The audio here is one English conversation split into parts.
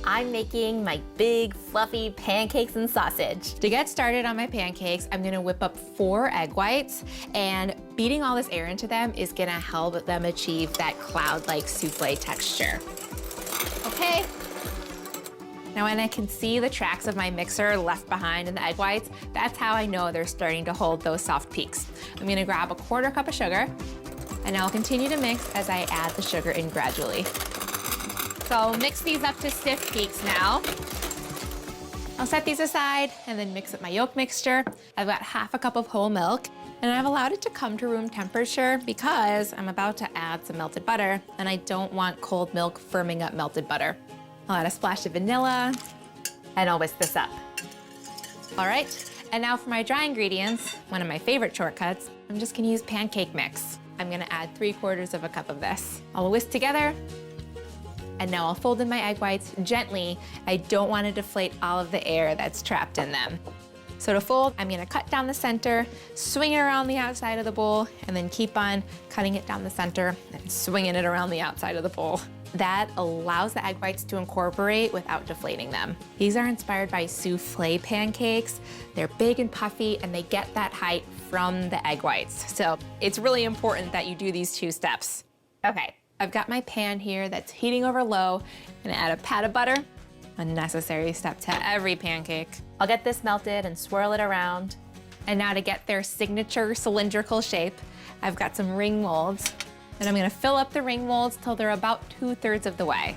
I'm making my big, fluffy pancakes and sausage. To get started on my pancakes, I'm gonna whip up 4 egg whites, and beating all this air into them is gonna help them achieve that cloud-like souffle texture. Okay. Now when I can see the tracks of my mixer left behind in the egg whites, that's how I know they're starting to hold those soft peaks. I'm gonna grab a 1/4 cup of sugar, and I'll continue to mix as I add the sugar in gradually. So I'll mix these up to stiff peaks now. I'll set these aside and then mix up my yolk mixture. I've got 1/2 cup of whole milk, and I've allowed it to come to room temperature because I'm about to add some melted butter, and I don't want cold milk firming up melted butter. I'll add a splash of vanilla, and I'll whisk this up. All right, and now for my dry ingredients, one of my favorite shortcuts, I'm just gonna use pancake mix. I'm gonna add 3/4 cup of this. I'll whisk together, and now I'll fold in my egg whites gently. I don't wanna deflate all of the air that's trapped in them. So to fold, I'm gonna cut down the center, swing it around the outside of the bowl, and then keep on cutting it down the center and swinging it around the outside of the bowl. That allows the egg whites to incorporate without deflating them. These are inspired by souffle pancakes. They're big and puffy, and they get that height from the egg whites. So it's really important that you do these 2 steps. Okay, I've got my pan here that's heating over low. I'm gonna add a pat of butter, a necessary step to every pancake. I'll get this melted and swirl it around. And now to get their signature cylindrical shape, I've got some ring molds. And I'm gonna fill up the ring molds till they're about 2/3 of the way.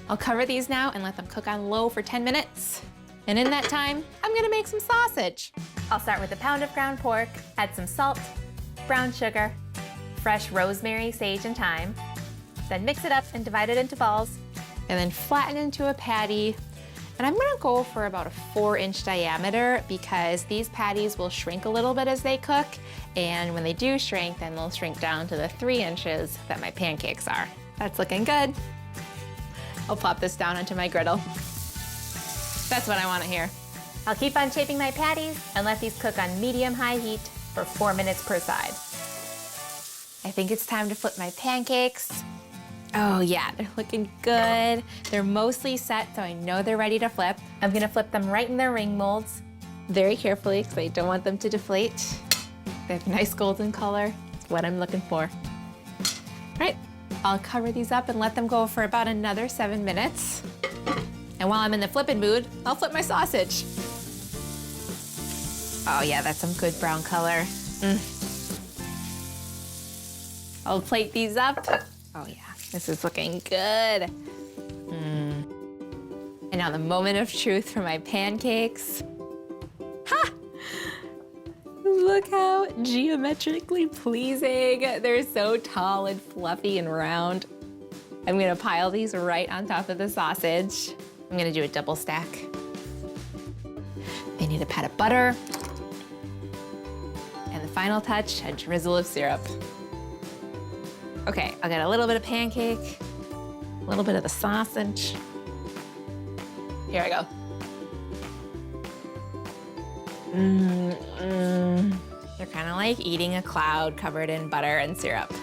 I'll cover these now and let them cook on low for 10 minutes. And in that time, I'm gonna make some sausage. I'll start with a pound of ground pork, add some salt, brown sugar, fresh rosemary, sage, and thyme. Then mix it up and divide it into balls, and then flatten into a patty. And I'm gonna go for about a 4-inch diameter because these patties will shrink a little bit as they cook. And when they do shrink, then they'll shrink down to the 3 inches that my pancakes are. That's looking good. I'll plop this down onto my griddle. That's what I wanna hear. I'll keep on shaping my patties and let these cook on medium-high heat for 4 minutes per side. I think it's time to flip my pancakes. Oh yeah, they're looking good. They're mostly set, so I know they're ready to flip. I'm gonna flip them right in their ring molds, very carefully, because I don't want them to deflate. They have nice golden color. That's what I'm looking for. All right, I'll cover these up and let them go for about another 7 minutes. And while I'm in the flipping mood, I'll flip my sausage. Oh yeah, that's some good brown color. I'll plate these up. Oh yeah. This is looking good. And now the moment of truth for my pancakes. Ha! Look how geometrically pleasing. They're so tall and fluffy and round. I'm gonna pile these right on top of the sausage. I'm gonna do a double stack. They need a pat of butter. And the final touch, a drizzle of syrup. Okay, I'll get a little bit of pancake, a little bit of the sausage. Here I go. They're kind of like eating a cloud covered in butter and syrup.